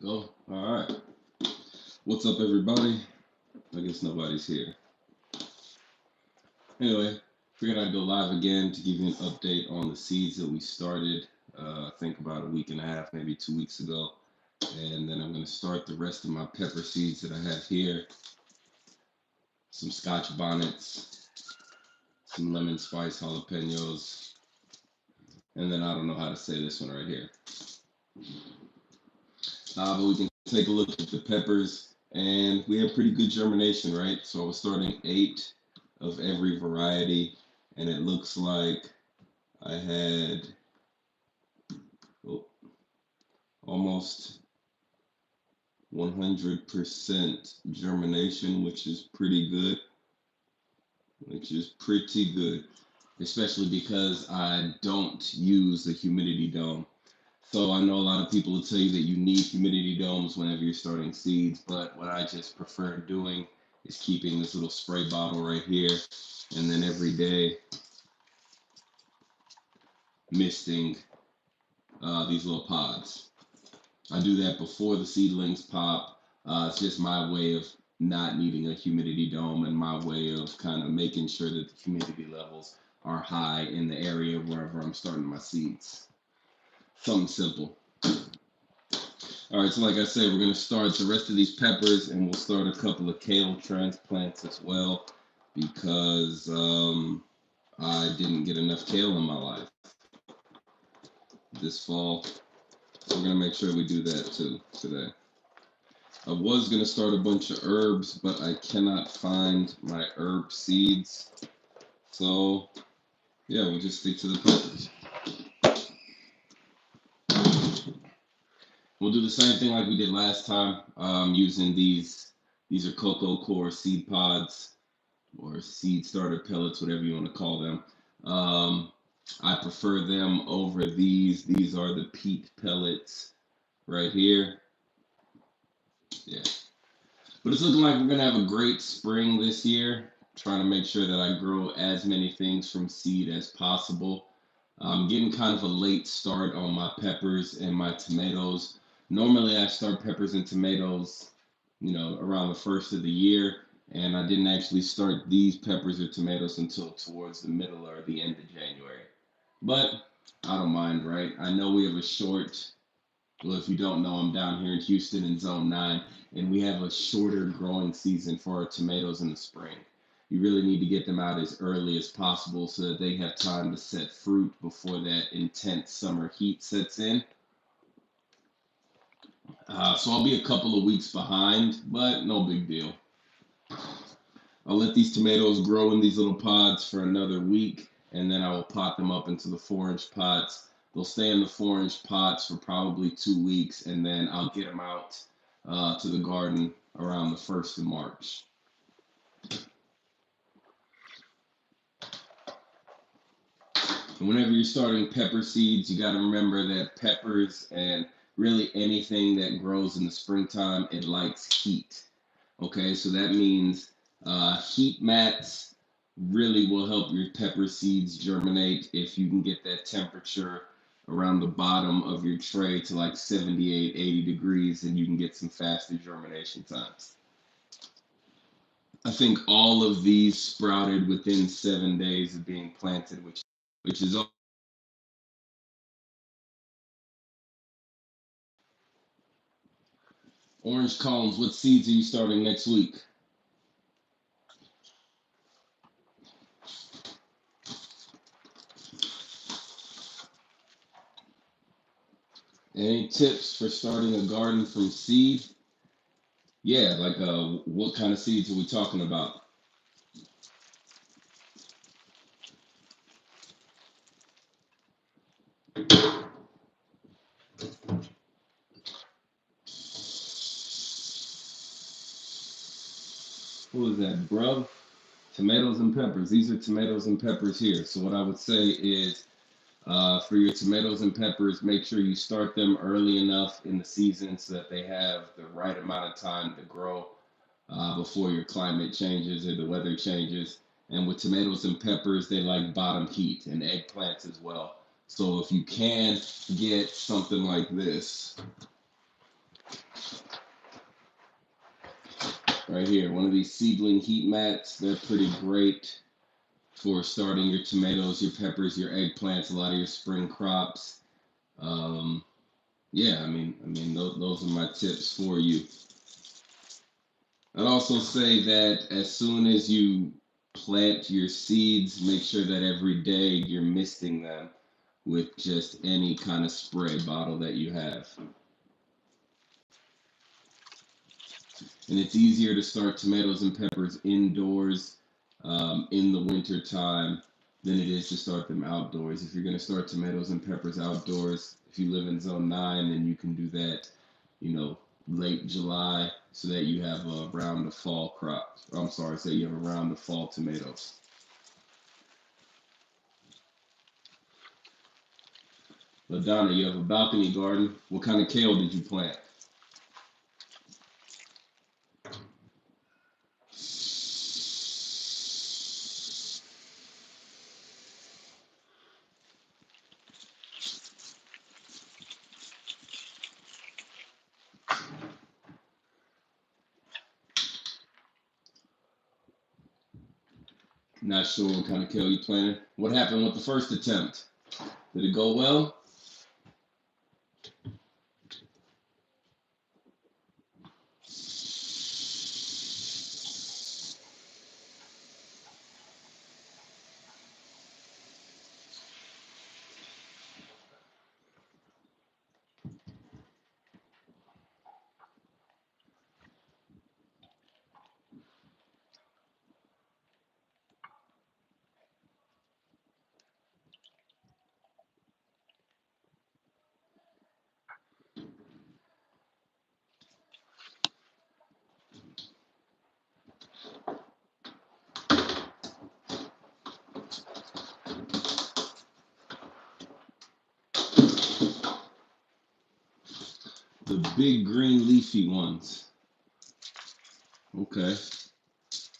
Go. All right. What's up, everybody? I guess nobody's here. Anyway, figured I'd go live again to give you an update on the seeds that we started, I think about a week and a half, maybe 2 weeks ago. And then I'm going to start the rest of my pepper seeds that I have here. Some Scotch bonnets, some lemon spice jalapenos, and then I don't know how to say this one right here. But we can take a look at the peppers, and we have pretty good germination, right? So I was starting 8 of every variety, and it looks like I had almost 100% germination, which is pretty good. Especially because I don't use the humidity dome. So I know a lot of people will tell you that you need humidity domes whenever you're starting seeds, but what I just prefer doing is keeping this little spray bottle right here, and then every day misting these little pods. I do that before the seedlings pop. It's just my way of not needing a humidity dome and my way of kind of making sure that the humidity levels are high in the area wherever I'm starting my seeds. Something simple. All right, so like I said, we're going to start the rest of these peppers, and we'll start a couple of kale transplants as well, because I didn't get enough kale in my life this fall. So we're going to make sure we do that too today. I was going to start a bunch of herbs, but I cannot find my herb seeds. So, yeah, we'll just stick to the peppers. We'll do the same thing like we did last time, using these. These are Coco Core seed pods or seed starter pellets, whatever you want to call them. I prefer them over these. These are the peat pellets right here. Yeah. But it's looking like we're going to have a great spring this year. Trying to make sure that I grow as many things from seed as possible. I'm getting kind of a late start on my peppers and my tomatoes. Normally I start peppers and tomatoes, around the first of the year, and I didn't actually start these peppers or tomatoes until towards the middle or the end of January. But I don't mind, right? I know we have a short, well, if you don't know, I'm down here in Houston in Zone 9, and we have a shorter growing season for our tomatoes in the spring. You really need to get them out as early as possible so that they have time to set fruit before that intense summer heat sets in. So I'll be a couple of weeks behind, but no big deal. I'll let these tomatoes grow in these little pods for another week, and then I will pot them up into the 4-inch pots. They'll stay in the 4-inch pots for probably 2 weeks, and then I'll get them out to the garden around the 1st of March. And whenever you're starting pepper seeds, you got to remember that peppers and really anything that grows in the springtime, it likes heat. Okay, so that means heat mats really will help your pepper seeds germinate if you can get that temperature around the bottom of your tray to like 78, 80 degrees, and you can get some faster germination times. I think all of these sprouted within 7 days of being planted, which is all. Orange Cones, what seeds are you starting next week? Any tips for starting a garden from seed? Yeah, like what kind of seeds are we talking about? What was that, bro? Tomatoes and peppers. These are tomatoes and peppers here. So what I would say is, for your tomatoes and peppers, make sure you start them early enough in the season so that they have the right amount of time to grow before your climate changes or the weather changes. And with tomatoes and peppers, they like bottom heat, and eggplants as well. So if you can get something like this, right here. One of these seedling heat mats. They're pretty great for starting your tomatoes, your peppers, your eggplants, a lot of your spring crops. Um, yeah, those are my tips for you. I'd also say that as soon as you plant your seeds, make sure that every day you're misting them with just any kind of spray bottle that you have. And it's easier to start tomatoes and peppers indoors in the winter time than it is to start them outdoors. If you're going to start tomatoes and peppers outdoors, if you live in zone 9, then you can do that, late July so that you have around the fall crop. I'm sorry, say you have around the fall tomatoes. LaDonna, you have a balcony garden. What kind of kale did you plant? Not sure what kind of kale you planted. What happened with the first attempt? Did it go well? The big green leafy ones. Okay.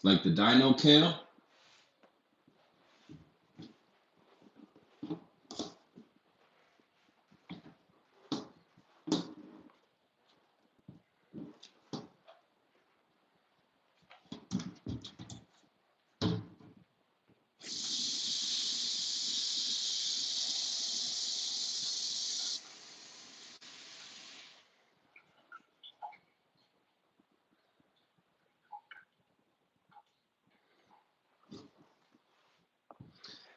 Like the dino kale?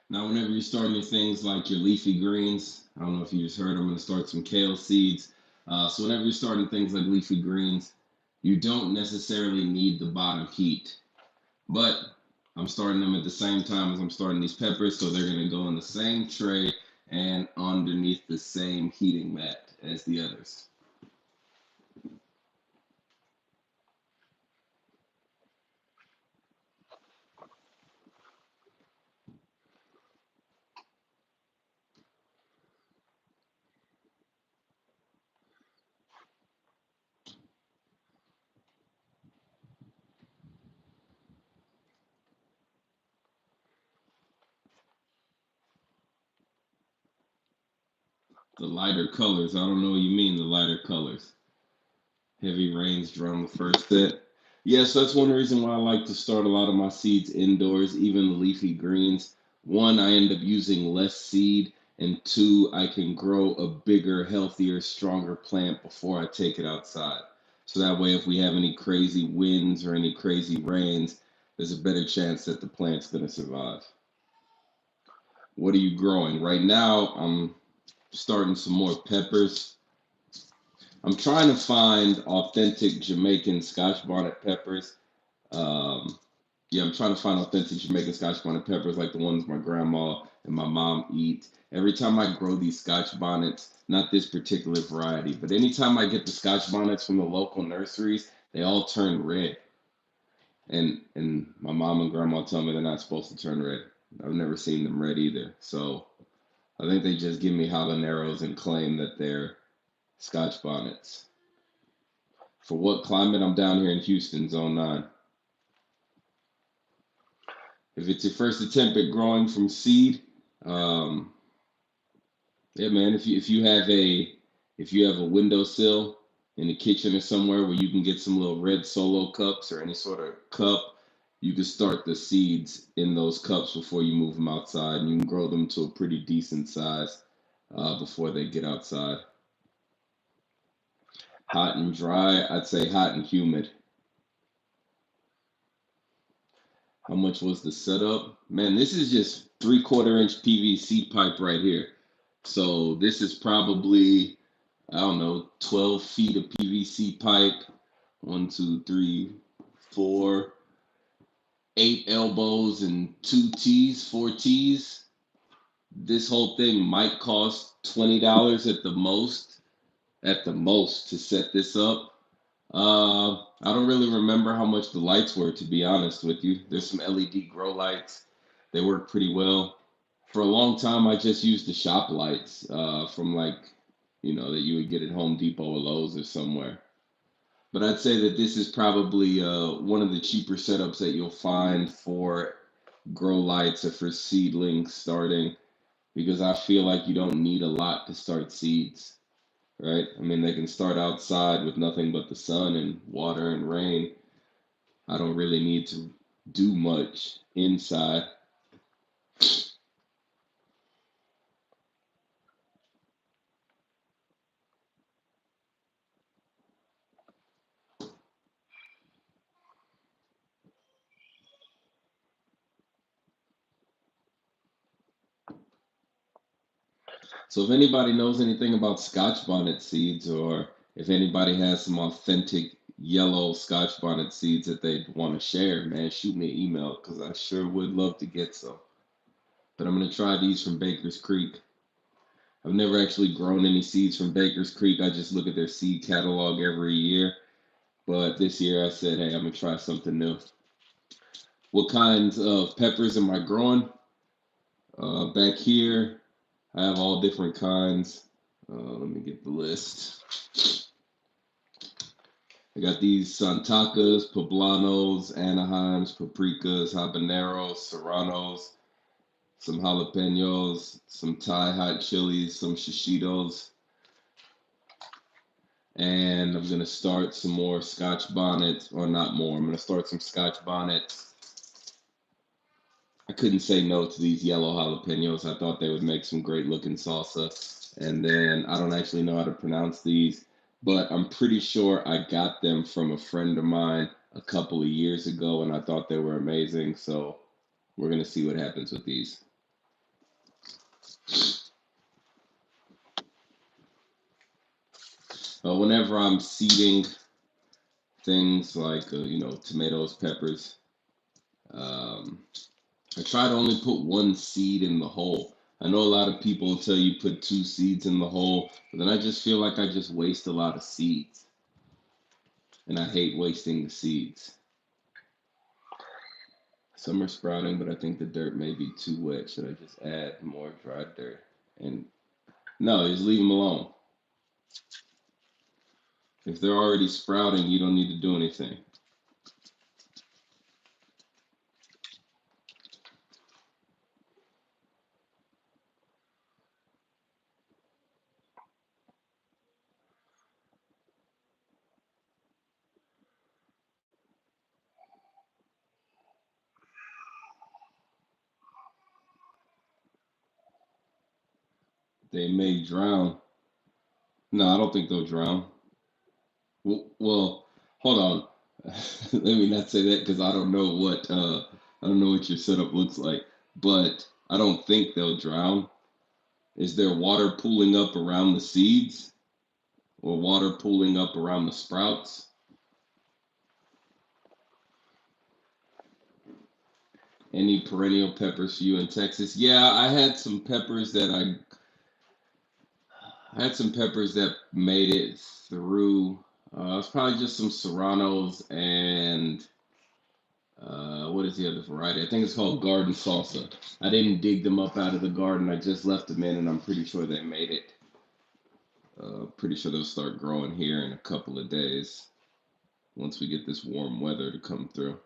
Now, whenever you're starting your things like your leafy greens, I don't know if you just heard, I'm going to start some kale seeds. So whenever you're starting things like leafy greens, you don't necessarily need the bottom heat. But I'm starting them at the same time as I'm starting these peppers, so they're going to go in the same tray and underneath the same heating mat as the others. The lighter colors, I don't know what you mean, the lighter colors. Heavy rains drum the first set. Yeah, so that's one reason why I like to start a lot of my seeds indoors, even the leafy greens. One, I end up using less seed, and two, I can grow a bigger, healthier, stronger plant before I take it outside. So that way, if we have any crazy winds or any crazy rains, there's a better chance that the plant's going to survive. What are you growing? Right now, I'm starting some more peppers. I'm trying to find authentic Jamaican Scotch bonnet peppers. Um, yeah, I'm trying to find authentic Jamaican Scotch bonnet peppers like the ones my grandma and my mom eat. Every time I grow these Scotch bonnets, not this particular variety, but anytime I get the Scotch bonnets from the local nurseries, they all turn red. And my mom and grandma tell me they're not supposed to turn red. I've never seen them red either. So I think they just give me habaneros and claim that they're Scotch bonnets. For what climate? I'm down here in Houston, zone 9. If it's your first attempt at growing from seed, um, yeah, man. If you have a windowsill in the kitchen or somewhere where you can get some little red Solo cups or any sort of cup. You can start the seeds in those cups before you move them outside, and you can grow them to a pretty decent size before they get outside. Hot and dry, I'd say hot and humid. How much was the setup? Man, this is just 3/4 inch PVC pipe right here. So this is probably, I don't know, 12 feet of PVC pipe. One, two, three, four, 8 elbows and 2 T's, 4 T's. This whole thing might cost $20 at the most to set this up. I don't really remember how much the lights were, to be honest with you. There's some LED grow lights. They work pretty well. For a long time, I just used the shop lights from like, that you would get at Home Depot or Lowe's or somewhere. But I'd say that this is probably one of the cheaper setups that you'll find for grow lights or for seedlings starting, because I feel like you don't need a lot to start seeds, right? I mean, they can start outside with nothing but the sun and water and rain. I don't really need to do much inside. So if anybody knows anything about Scotch bonnet seeds, or if anybody has some authentic yellow Scotch bonnet seeds that they want to share, man, shoot me an email because I sure would love to get some. But I'm gonna try these from Baker's Creek. I've never actually grown any seeds from Baker's Creek. I just look at their seed catalog every year. But this year I said, hey, I'm gonna try something new. What kinds of peppers am I growing? Back here, I have all different kinds. Let me get the list. I got these Santakas, Poblanos, Anaheims, Paprikas, Habaneros, Serranos, some jalapenos, some Thai hot chilies, some shishitos. And I'm going to start some more Scotch bonnets, or not more. I'm going to start some Scotch bonnets. I couldn't say no to these yellow jalapenos. I thought they would make some great looking salsa. And then I don't actually know how to pronounce these, but I'm pretty sure I got them from a friend of mine a couple of years ago, and I thought they were amazing. So we're going to see what happens with these. Whenever I'm seeding things like, tomatoes, peppers, I try to only put one seed in the hole. I know a lot of people tell you put 2 seeds in the hole, but then I just feel like I just waste a lot of seeds. And I hate wasting the seeds. Some are sprouting, but I think the dirt may be too wet. Should I just add more dry dirt? And no, just leave them alone. If they're already sprouting, you don't need to do anything. They may drown. No, I don't think they'll drown. Well, hold on. Let me not say that because I don't know what your setup looks like. But I don't think they'll drown. Is there water pooling up around the seeds or water pooling up around the sprouts? Any perennial peppers for you in Texas? Yeah, I had some peppers that made it through. It's probably just some serranos and what is the other variety? I think it's called garden salsa. I didn't dig them up out of the garden. I just left them in, and I'm pretty sure they made it. Pretty sure they'll start growing here in a couple of days once we get this warm weather to come through.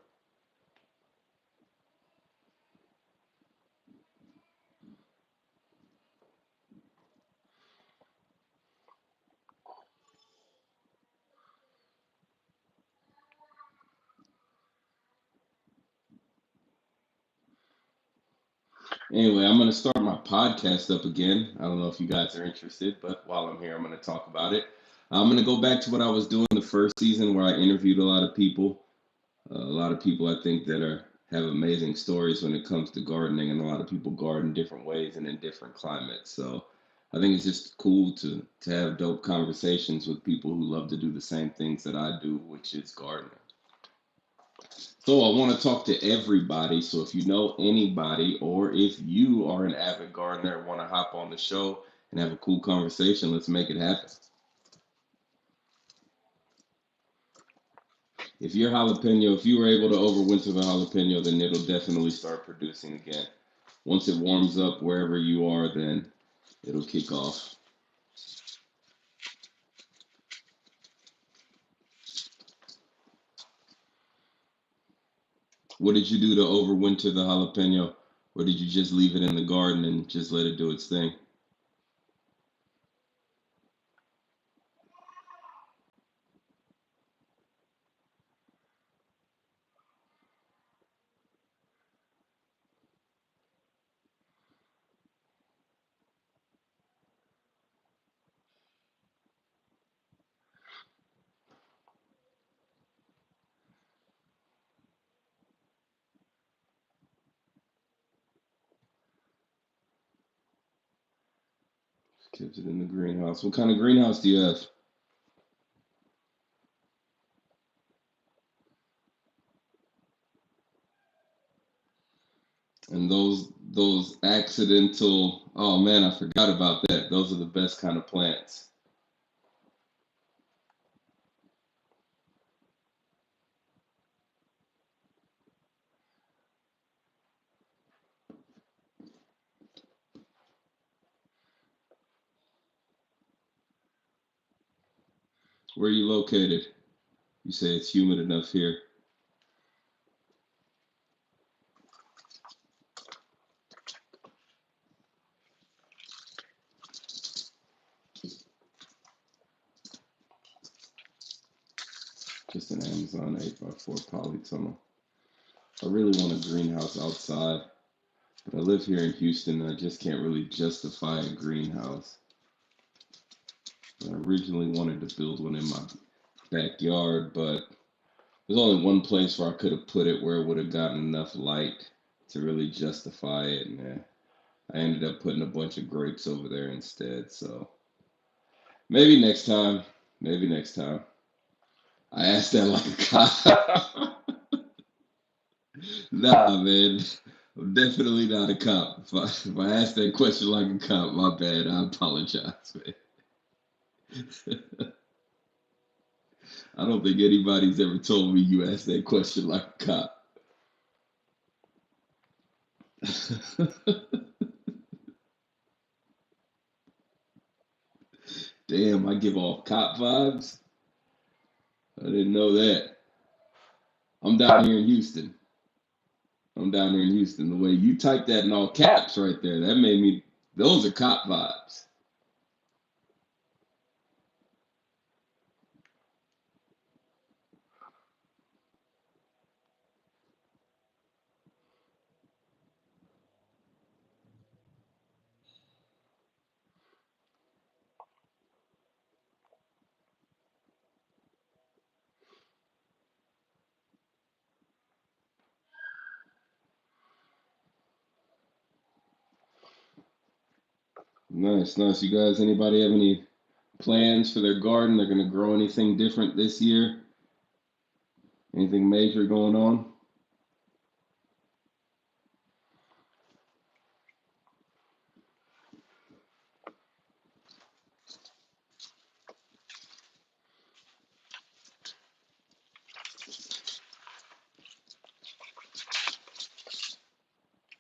Anyway, I'm going to start my podcast up again. I don't know if you guys are interested, but while I'm here, I'm going to talk about it. I'm going to go back to what I was doing the first season where I interviewed a lot of people. A lot of people I think that are have amazing stories when it comes to gardening, and a lot of people garden different ways and in different climates. So I think it's just cool to have dope conversations with people who love to do the same things that I do, which is gardening. So I want to talk to everybody. So if you know anybody, or if you are an avid gardener and want to hop on the show and have a cool conversation, let's make it happen. If your jalapeno, if you were able to overwinter the jalapeno, then it'll definitely start producing again. Once it warms up wherever you are, then it'll kick off. What did you do to overwinter the jalapeno? Or did you just leave it in the garden and just let it do its thing? Kept it in the greenhouse. What kind of greenhouse do you have? And those accidental, oh man, I forgot about that. Those are the best kind of plants. Where are you located? You say it's humid enough here. Just an Amazon 8x4 polytunnel. I really want a greenhouse outside, but I live here in Houston and I just can't really justify a greenhouse. I originally wanted to build one in my backyard, but there's only one place where I could have put it where it would have gotten enough light to really justify it. And I ended up putting a bunch of grapes over there instead. So maybe next time. Maybe next time. I asked that like a cop. Nah, man. I'm definitely not a cop. If I asked that question like a cop, my bad. I apologize, man. I don't think anybody's ever told me you asked that question like a cop. Damn, I give off cop vibes. I didn't know that. I'm down here in Houston. I'm down here in Houston. The way you typed that in all caps right there, that made me. Those are cop vibes. Nice, nice. You guys, anybody have any plans for their garden? They're gonna grow anything different this year? Anything major going on?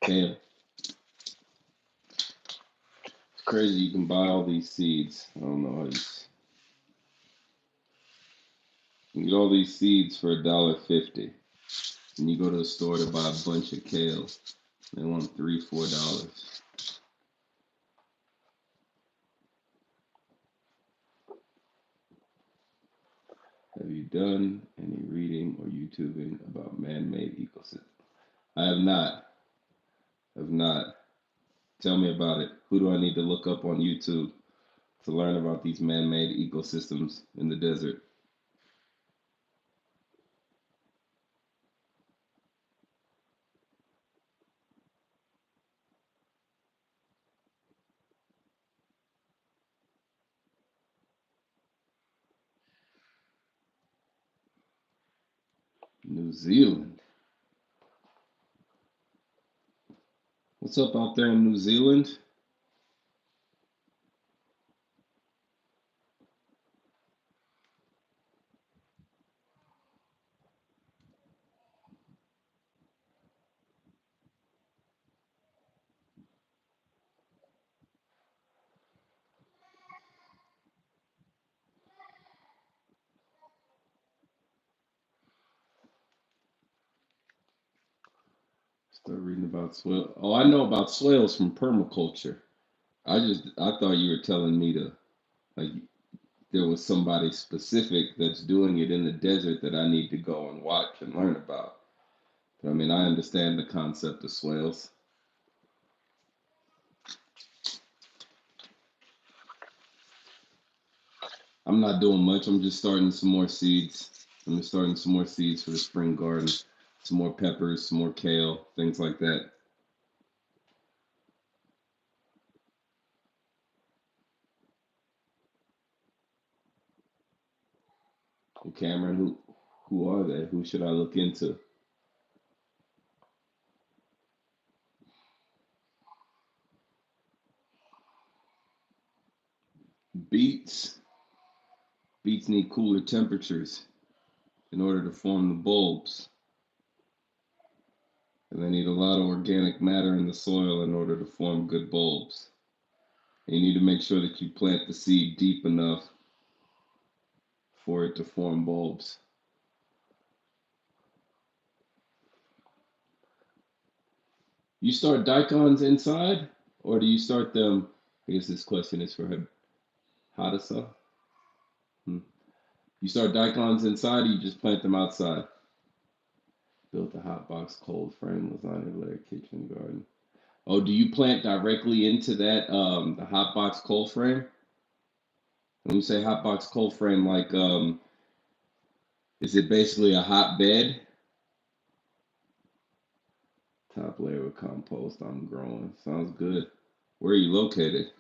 Damn, it's crazy. You can buy all these seeds. I don't know how you can get all these seeds for $1.50, and you go to the store to buy a bunch of kale. They want $3, $4. Have you done any reading or YouTubing about man-made ecosystems? I have not. Have not. Tell me about it. Who do I need to look up on YouTube to learn about these man-made ecosystems in the desert? New Zealand. What's up out there in New Zealand? Start reading about swale. Oh, I know about swales from permaculture. I thought you were telling me to like there was somebody specific that's doing it in the desert that I need to go and watch and learn about. But I mean, I understand the concept of swales. I'm not doing much. I'm just starting some more seeds. I'm just starting some more seeds for the spring garden. Some more peppers, some more kale, things like that. Well, Cameron, who are they? Who should I look into? Beets. Beets need cooler temperatures in order to form the bulbs. And they need a lot of organic matter in the soil in order to form good bulbs. And you need to make sure that you plant the seed deep enough for it to form bulbs. You start daikons inside, or do you start them? I guess this question is for Hadasa. Hmm. You start daikons inside, or you just plant them outside? Built a hot box, cold frame, lasagna layer, kitchen garden. Oh, do you plant directly into that the hot box cold frame? When you say hot box cold frame, like is it basically a hot bed? Top layer of compost I'm growing. Sounds good. Where are you located?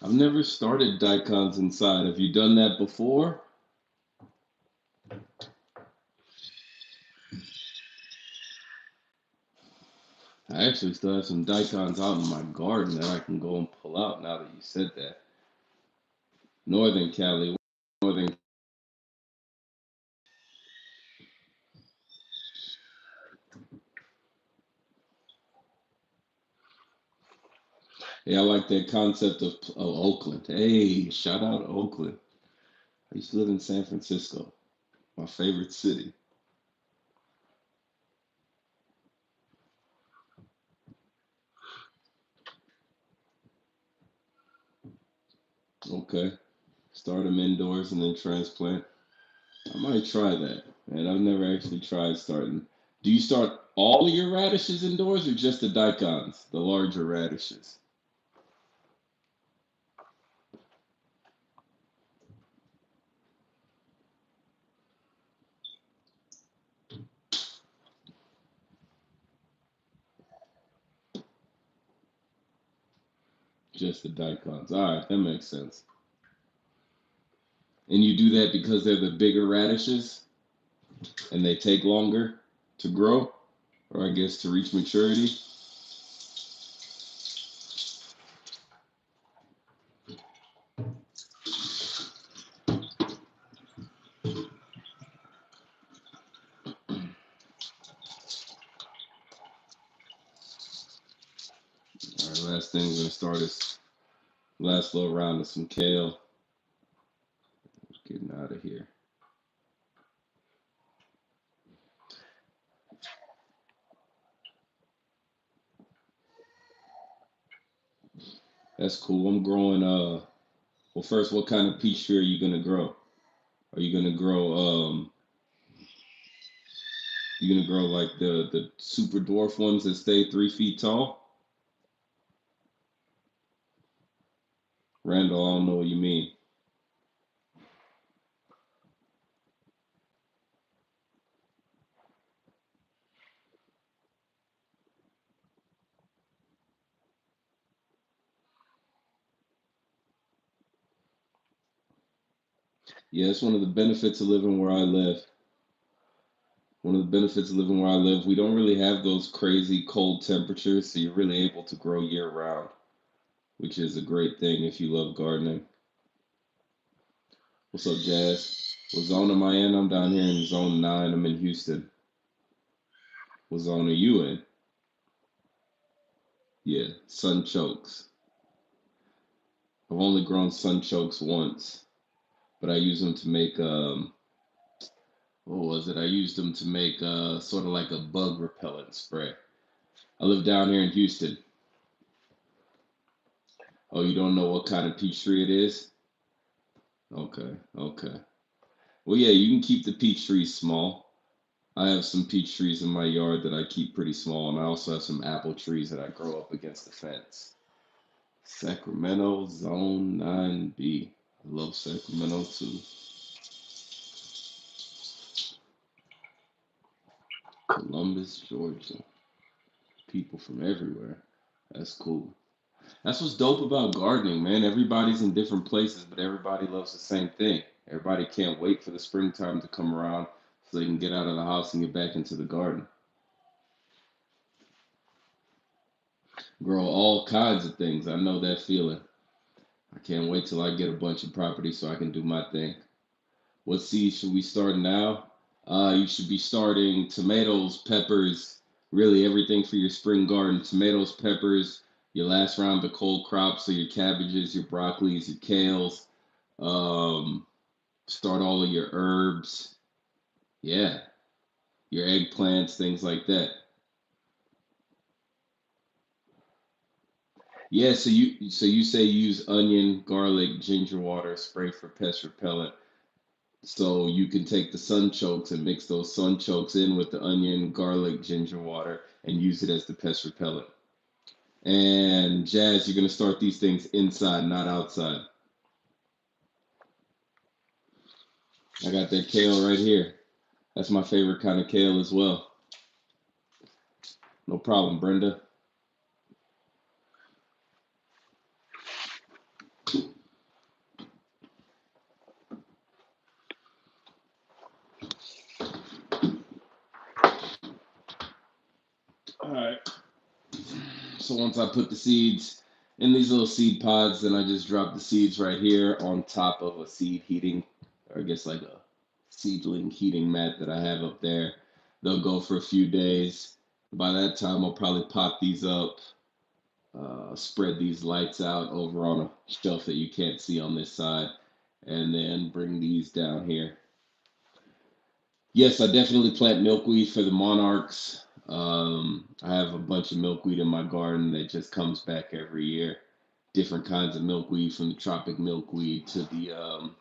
I've never started daikons inside. Have you done that before? I actually still have some daikons out in my garden that I can go and pull out now that you said that. Northern Cali, Northern. Yeah, I like that concept of Oakland. Hey, shout out Oakland. I used to live in San Francisco, my favorite city. Okay, start them indoors and then transplant. I might try that. And I've never actually tried starting. Do you start all of your radishes indoors or just the daikons, the larger radishes? Just the daikons. All right, that makes sense. And you do that because they're the bigger radishes and they take longer to grow, or I guess to reach maturity. All right, last thing we're gonna start is last little round of some kale. Getting out of here. That's cool. I'm growing. Well, first, what kind of peach tree are you gonna grow? Are you gonna grow? You gonna grow like the super dwarf ones that stay 3 feet tall? Randall, I don't know what you mean. Yeah, it's one of the benefits of living where I live. One of the benefits of living where I live, we don't really have those crazy cold temperatures, so you're really able to grow year round, which is a great thing if you love gardening. What's up, Jazz? What zone am I in? I'm down here in zone 9. I'm in Houston. What zone are you in? Yeah, sunchokes. I've only grown sunchokes once, but I use them to make what was it? I used them to make sort of like a bug repellent spray. I live down here in Houston. Oh, you don't know what kind of peach tree it is? Okay, okay. Well, yeah, you can keep the peach trees small. I have some peach trees in my yard that I keep pretty small, and I also have some apple trees that I grow up against the fence. Sacramento, Zone 9B. I love Sacramento too. Columbus, Georgia. People from everywhere. That's cool. That's what's dope about gardening, man. Everybody's in different places, but everybody loves the same thing. Everybody can't wait for the springtime to come around so they can get out of the house and get back into the garden. Grow all kinds of things. I know that feeling. I can't wait till I get a bunch of property so I can do my thing. What seeds should we start now? You should be starting tomatoes, peppers, really everything for your spring garden. Tomatoes, peppers, your last round of cold crops, so your cabbages, your broccolis, your kales. Start all of your herbs. Yeah, your eggplants, things like that. Yeah, so you say use onion, garlic, ginger water, spray for pest repellent. So you can take the sunchokes and mix those sunchokes in with the onion, garlic, ginger water, and use it as the pest repellent. And Jazz, you're gonna start these things inside, not outside. I got that kale right here. That's my favorite kind of kale as well. No problem, Brenda. All right. So once I put the seeds in these little seed pods, then I just drop the seeds right here on top of a seed heating, or I guess like a seedling heating mat that I have up there. They'll go for a few days. By that time, I'll probably pop these up, spread these lights out over on a shelf that you can't see on this side, and then bring these down here. Yes, I definitely plant milkweed for the monarchs. I have a bunch of milkweed in my garden that just comes back every year. Different kinds of milkweed, from the tropic milkweed to the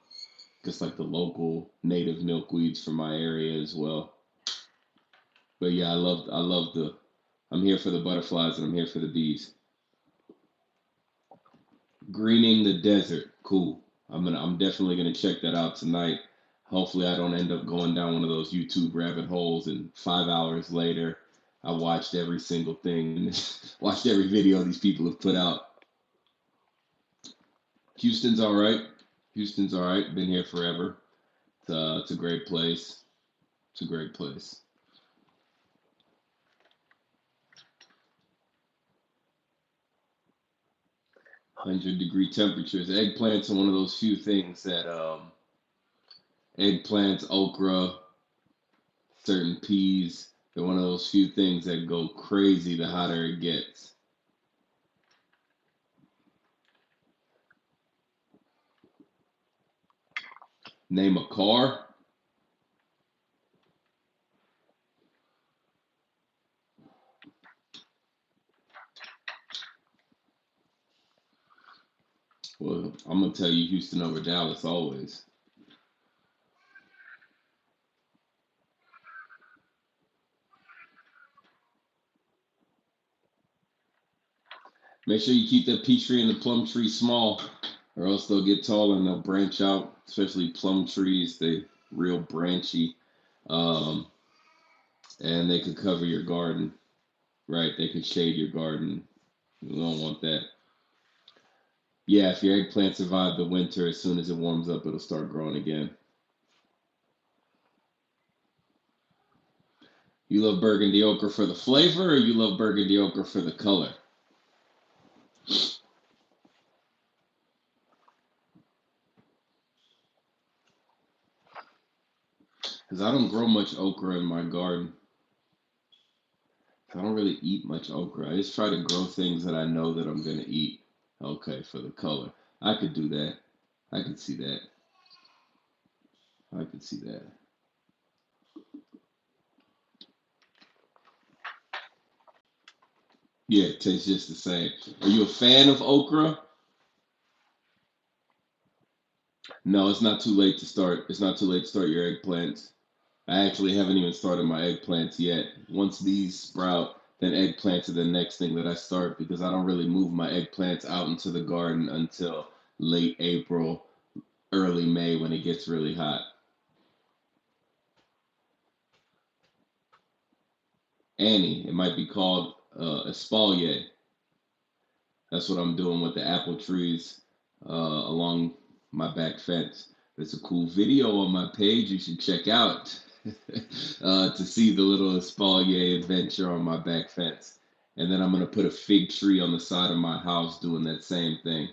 just like the local native milkweeds from my area as well. But yeah, I love the. I'm here for the butterflies and I'm here for the bees. Greening the desert, cool. I'm definitely gonna check that out tonight. Hopefully, I don't end up going down one of those YouTube rabbit holes, and 5 hours later, I watched every single thing, watched every video these people have put out. Houston's all right. Houston's all right. Been here forever. It's a great place. It's a great place. 100-degree temperatures. Eggplants are one of those few things that eggplants, okra, certain peas. They're one of those few things that go crazy the hotter it gets. Name a car. Well, I'm gonna tell you Houston over Dallas always. Make sure you keep that peach tree and the plum tree small, or else they'll get tall and they'll branch out. Especially plum trees, they real branchy, um, and they could cover your garden. Right? They could shade your garden. You don't want that. Yeah, if your eggplant survive the winter, as soon as it warms up, it'll start growing again. You love burgundy ochre for the flavor, or you love burgundy ochre for the color? Because I don't grow much okra in my garden. I don't really eat much okra. I just try to grow things that I know that I'm gonna eat. Okay, for the color. I could do that. I could see that. I could see that. Yeah, it tastes just the same. Are you a fan of okra? No, it's not too late to start. It's not too late to start your eggplants. I actually haven't even started my eggplants yet. Once these sprout, then eggplants are the next thing that I start because I don't really move my eggplants out into the garden until late April, early May when it gets really hot. Annie, it might be called espalier. That's what I'm doing with the apple trees along my back fence. There's a cool video on my page you should check out to see the little espalier adventure on my back fence. And then I'm going to put a fig tree on the side of my house doing that same thing.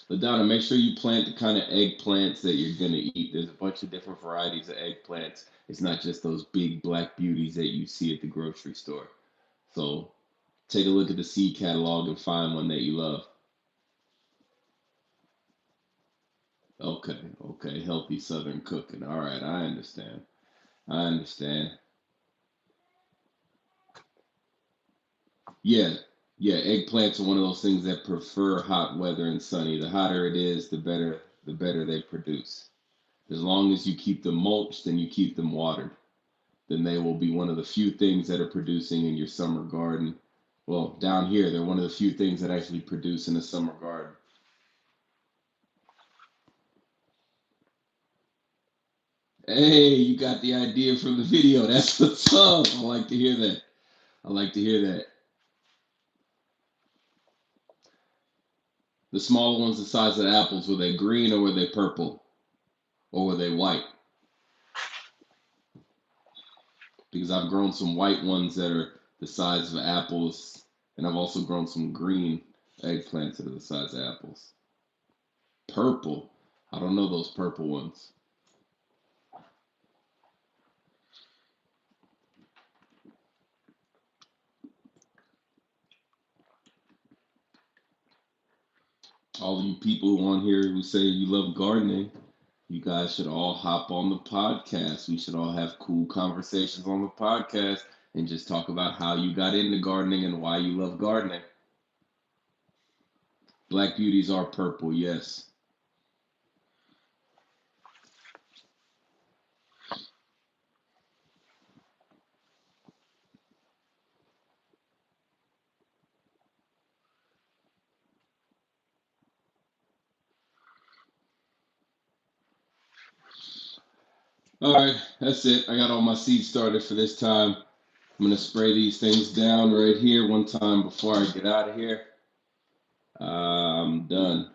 LaDonna, make sure you plant the kind of eggplants that you're going to eat. There's a bunch of different varieties of eggplants. It's not just those big black beauties that you see at the grocery store. So take a look at the seed catalog and find one that you love. Okay, okay, healthy Southern cooking. All right, I understand. I understand. Yeah, yeah, eggplants are one of those things that prefer hot weather and sunny. The hotter it is, the better they produce. As long as you keep them mulched and you keep them watered, then they will be one of the few things that are producing in your summer garden. Well, down here, they're one of the few things that actually produce in a summer garden. Hey, you got the idea from the video. That's what's up. I like to hear that. I like to hear that. The smaller ones the size of apples, were they green or were they purple? Or were they white? Because I've grown some white ones that are the size of apples, and I've also grown some green eggplants that are the size of apples. Purple. I don't know those purple ones. All of you people on here who say you love gardening, you guys should all hop on the podcast. We should all have cool conversations on the podcast and just talk about how you got into gardening and why you love gardening. Black beauties are purple, yes. All right, that's it. I got all my seeds started for this time. I'm gonna spray these things down right here one time before I get out of here. I'm done.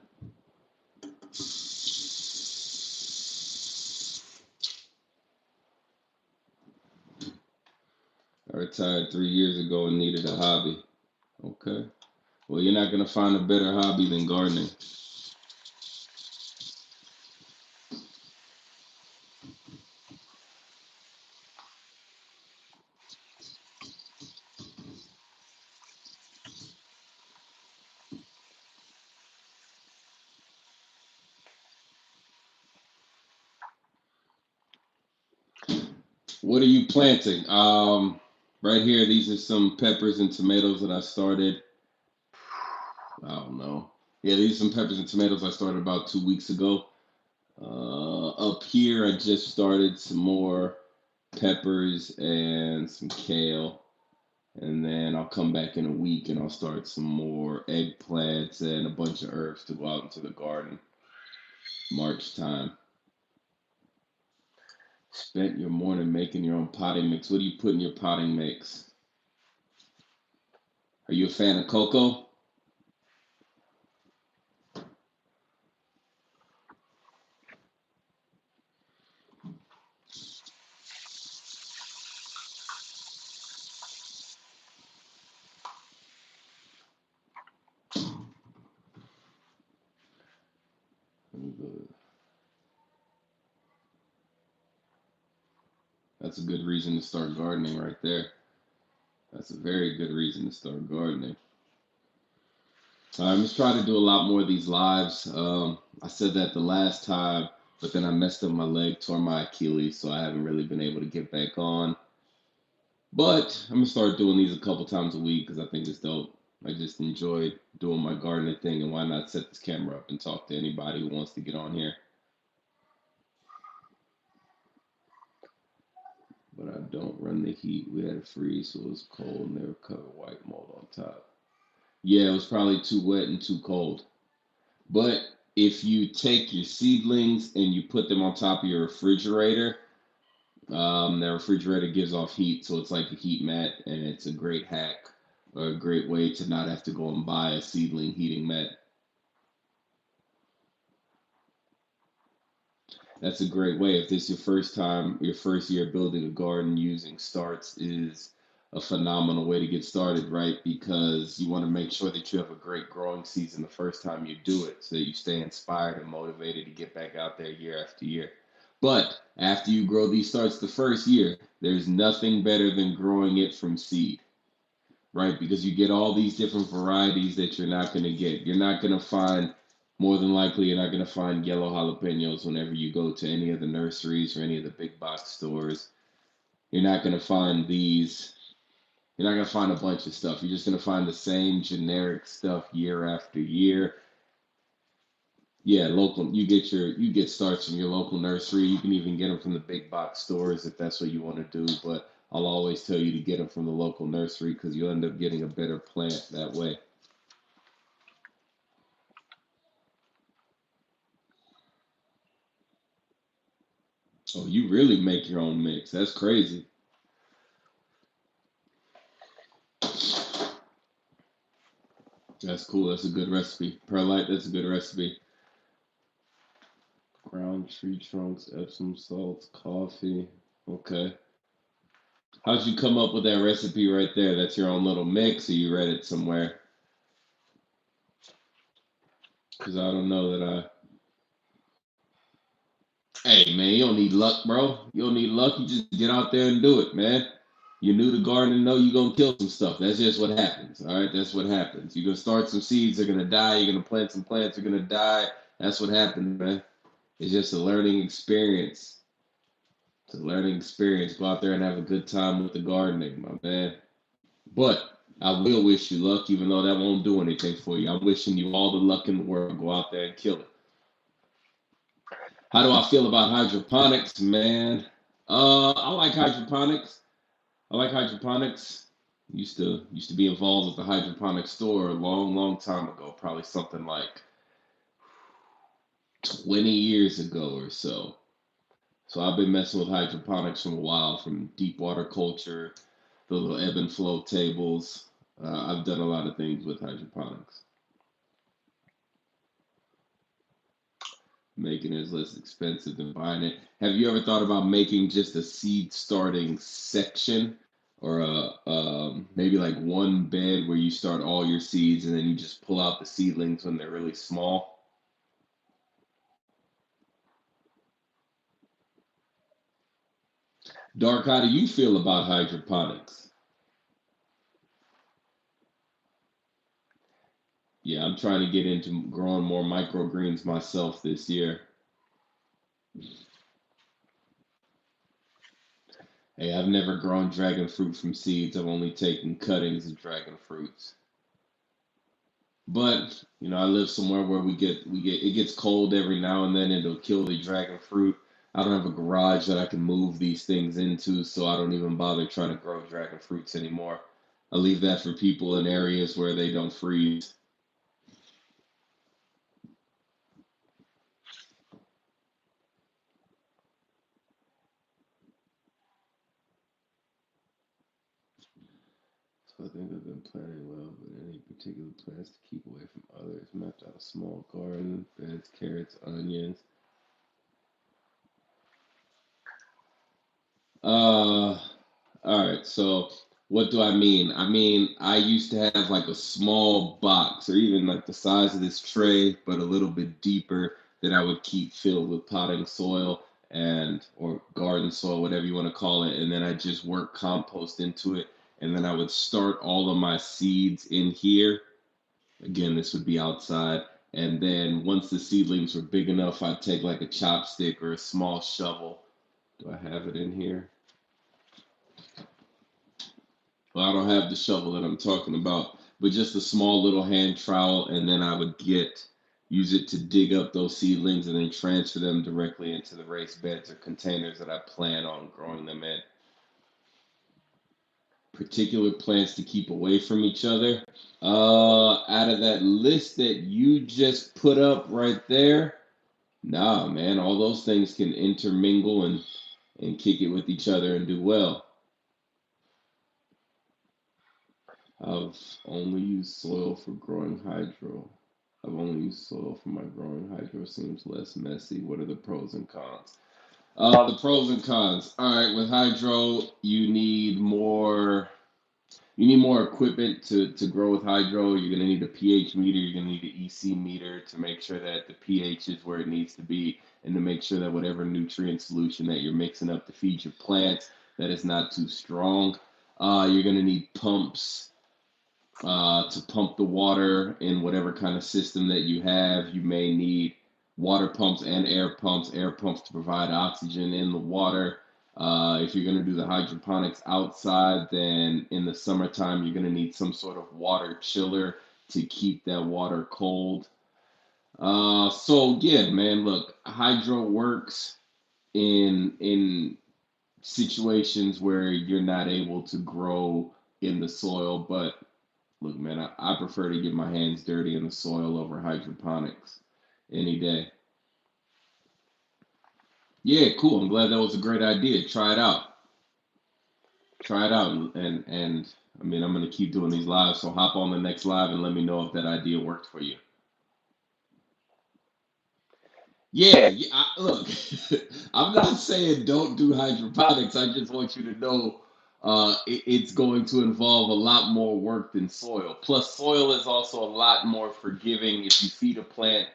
I retired 3 years ago and needed a hobby. Okay. Well, you're not gonna find a better hobby than gardening. What are you planting? Right here, these are some peppers and tomatoes that I started. I don't know. Yeah, these are some peppers and tomatoes I started about 2 weeks ago. Up here, I just started some more peppers and some kale. And then I'll come back in a week and I'll start some more eggplants and a bunch of herbs to go out into the garden. March time. Spent your morning making your own potting mix. What do you put in your potting mix? Are you a fan of cocoa? That's a good reason to start gardening right there. That's a very good reason to start gardening. I'm just trying to do a lot more of these lives. I said that the last time, but then I messed up my leg, tore my Achilles, so I haven't really been able to get back on. But I'm gonna start doing these a couple times a week because I think it's dope. I just enjoy doing my gardening thing, and why not set this camera up and talk to anybody who wants to get on here? But I don't run the heat. We had a freeze, so it was cold, and they were covered white mold on top. Yeah, it was probably too wet and too cold. But if you take your seedlings and you put them on top of your refrigerator, that refrigerator gives off heat, so it's like a heat mat, and it's a great hack or a great way to not have to go and buy a seedling heating mat. That's a great way. If this is your first time, your first year building a garden, using starts is a phenomenal way to get started, right? Because you want to make sure that you have a great growing season the first time you do it so that you stay inspired and motivated to get back out there year after year. But after you grow these starts the first year, there's nothing better than growing it from seed, right? Because you get all these different varieties that you're not going to get. You're not going to find, more than likely, you're not going to find yellow jalapenos whenever you go to any of the nurseries or any of the big box stores. You're not going to find these. You're not going to find a bunch of stuff. You're just going to find the same generic stuff year after year. Yeah, local. You get starts from your local nursery. You can even get them from the big box stores if that's what you want to do. But I'll always tell you to get them from the local nursery because you'll end up getting a better plant that way. Oh, you really make your own mix. That's crazy. That's cool. That's a good recipe. Perlite, that's a good recipe. Ground tree trunks, Epsom salts, coffee. Okay. How'd you come up with that recipe right there? That's your own little mix, or you read it somewhere? Because I don't know that I. Hey, man, you don't need luck, bro. You don't need luck. You just get out there and do it, man. You're new to gardening, know you're going to kill some stuff. That's just what happens, all right? That's what happens. You're going to start some seeds, they're going to die. You're going to plant some plants, they're going to die. That's what happens, man. It's just a learning experience. It's a learning experience. Go out there and have a good time with the gardening, my man. But I will wish you luck, even though that won't do anything for you. I'm wishing you all the luck in the world. Go out there and kill it. How do I feel about hydroponics, man? I like hydroponics. I like hydroponics. Used to be involved with the hydroponic store a long, long time ago. Probably something like 20 years ago or so. So I've been messing with hydroponics for a while, from deep water culture, the little ebb and flow tables. I've done a lot of things with hydroponics, making it less expensive than buying it. Have you ever thought about making just a seed starting section, or maybe like one bed where you start all your seeds and then you just pull out the seedlings when they're really small? Dark, how do you feel about hydroponics? Yeah, I'm trying to get into growing more microgreens myself this year. Hey, I've never grown dragon fruit from seeds. I've only taken cuttings of dragon fruits. But I live somewhere where we get it gets cold every now and then. It'll kill the dragon fruit. I don't have a garage that I can move these things into, so I don't even bother trying to grow dragon fruits anymore. I leave that for people in areas where they don't freeze. So I think I've been planning well, but any particular plans to keep away from others? Mapped out a small garden, beds, carrots, onions. Uh, all right. So what do I mean? I mean, I used to have like a small box, or even like the size of this tray, but a little bit deeper, that I would keep filled with potting soil and or garden soil, whatever you want to call it, and then I just work compost into it, and then I would start all of my seeds in here. Again, this would be outside. And then once the seedlings were big enough, I'd take like a chopstick or a small shovel. Do I have it in here? Well, I don't have the shovel that I'm talking about, but just a small little hand trowel, and then I would use it to dig up those seedlings and then transfer them directly into the raised beds or containers that I plan on growing them in. Particular plants to keep away from each other. Out of that list that you just put up right there, nah, man, all those things can intermingle and kick it with each other and do well. I've only used soil for growing hydro. I've only used soil for my growing hydro. Seems less messy. What are the pros and cons? The pros and cons. All right, with hydro, you need more equipment to grow with hydro. You're gonna need a pH meter. You're gonna need an EC meter to make sure that the pH is where it needs to be, and to make sure that whatever nutrient solution that you're mixing up to feed your plants, that is not too strong. You're gonna need pumps to pump the water in whatever kind of system that you have. You may need water pumps and air pumps to provide oxygen in the water. If you're going to do the hydroponics outside, then in the summertime, you're going to need some sort of water chiller to keep that water cold. So yeah, man, look, hydro works in situations where you're not able to grow in the soil, but look, man, I prefer to get my hands dirty in the soil over hydroponics any day. Yeah, cool. I'm glad that was a great idea. Try it out. Try it out, and I mean, I'm gonna keep doing these lives. So hop on the next live and let me know if that idea worked for you. Yeah, yeah. Look, I'm not saying don't do hydroponics. I just want you to know it's going to involve a lot more work than soil. Plus, soil is also a lot more forgiving if you feed a plant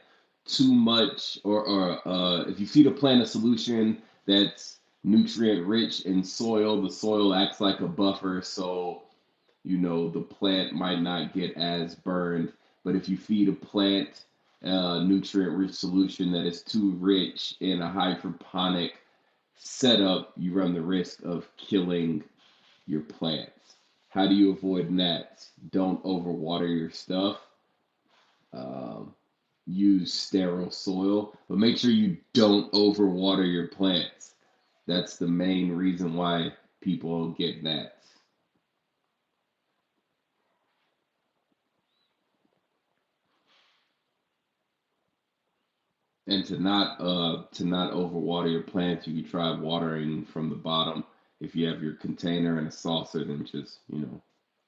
too much, or if you feed a plant a solution that's nutrient rich in soil, the soil acts like a buffer. So the plant might not get as burned. But if you feed a plant a nutrient rich solution that is too rich in a hydroponic setup, you run the risk of killing your plants. How do you avoid that? Don't overwater your stuff. Um, Use sterile soil, but make sure you don't overwater your plants. That's the main reason why people get gnats. And to not overwater your plants, you can try watering from the bottom. If you have your container and a saucer, then just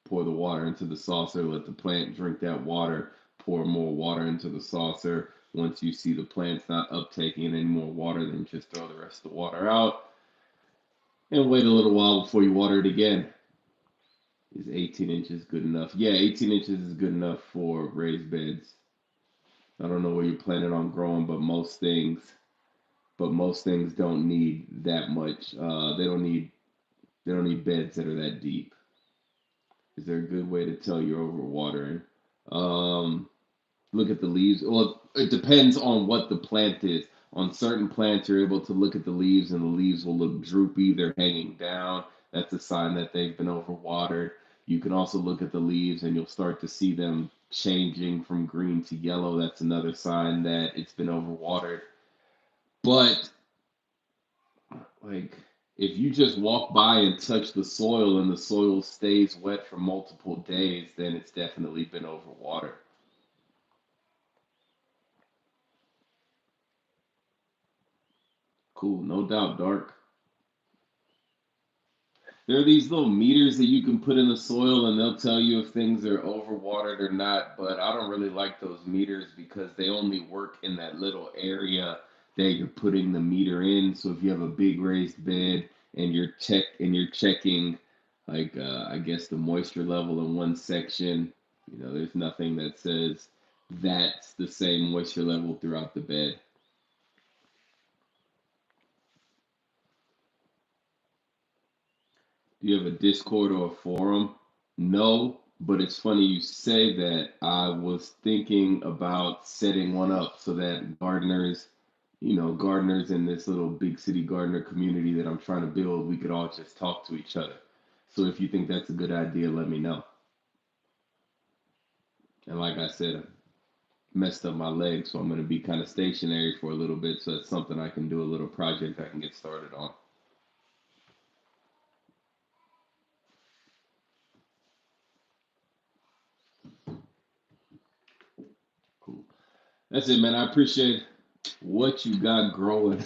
pour the water into the saucer, let the plant drink that water, pour more water into the saucer. Once you see the plant's not uptaking any more water, then just throw the rest of the water out and wait a little while before you water it again. Is 18 inches good enough? Yeah, 18 inches is good enough for raised beds. I don't know where you're planning on growing, but most things don't need that much. They don't need beds that are that deep. Is there a good way to tell you're overwatering? Um, Look at the leaves. Well, it depends on what the plant is. On certain plants, you're able to look at the leaves, and the leaves will look droopy. They're hanging down. That's a sign that they've been overwatered. You can also look at the leaves, and you'll start to see them changing from green to yellow. That's another sign that it's been overwatered. But like if you just walk by and touch the soil and the soil stays wet for multiple days, then it's definitely been overwatered. Cool, no doubt, Dark. There are these little meters that you can put in the soil and they'll tell you if things are overwatered or not, but I don't really like those meters because they only work in that little area that you're putting the meter in. So if you have a big raised bed and you're checking like I guess the moisture level in one section, there's nothing that says that's the same moisture level throughout the bed. Do you have a Discord or a forum? No, but it's funny you say that. I was thinking about setting one up so that gardeners in this little big city gardener community that I'm trying to build, we could all just talk to each other. So if you think that's a good idea, let me know. And like I said, I messed up my leg, so I'm going to be kind of stationary for a little bit. So that's something I can do, a little project I can get started on. Cool. That's it, man. I appreciate what you got growing.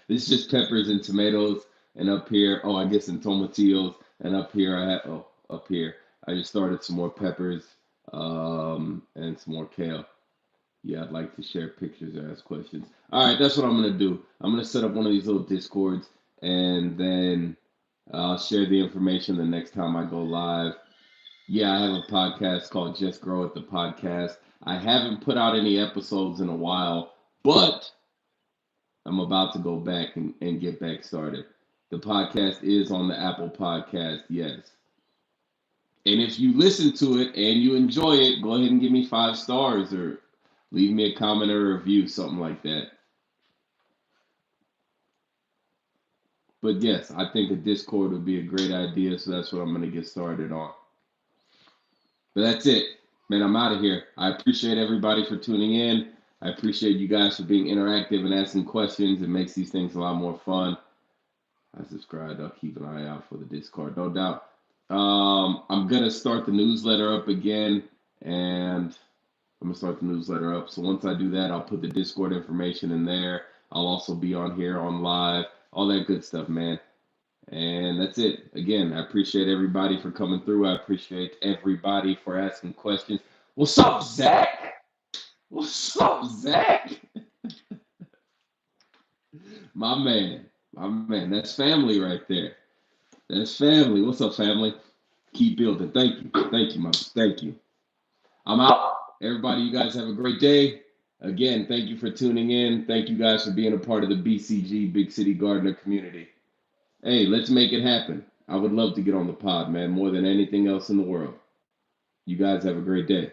This is just peppers and tomatoes, and up here, oh, I guess some tomatillos, and up here, I just started some more peppers, and some more kale. Yeah, I'd like to share pictures or ask questions. All right, that's what I'm gonna do. I'm gonna set up one of these little discords, and then I'll share the information the next time I go live. Yeah, I have a podcast called Just Grow It, the podcast. I haven't put out any episodes in a while, but I'm about to go back and get back started. The podcast is on the Apple Podcast, yes. And if you listen to it and you enjoy it, go ahead and give me 5 stars or leave me a comment or a review, something like that. But yes, I think a Discord would be a great idea, so that's what I'm going to get started on. But that's it. Man, I'm out of here. I appreciate everybody for tuning in. I appreciate you guys for being interactive and asking questions. It makes these things a lot more fun. I subscribed. I'll keep an eye out for the Discord, no doubt. I'm gonna start the newsletter up again, and I'm gonna start the newsletter up. So once I do that, I'll put the Discord information in there. I'll also be on here on live, all that good stuff, man. And that's it. Again, I appreciate everybody for coming through. I appreciate everybody for asking questions. What's up, Zach? What's up, Zach? My man. My man. That's family right there. That's family. What's up, family? Keep building. Thank you. Thank you, thank you. I'm out. Everybody, you guys have a great day. Again, thank you for tuning in. Thank you guys for being a part of the BCG Big City Gardener community. Hey, let's make it happen. I would love to get on the pod, man, more than anything else in the world. You guys have a great day.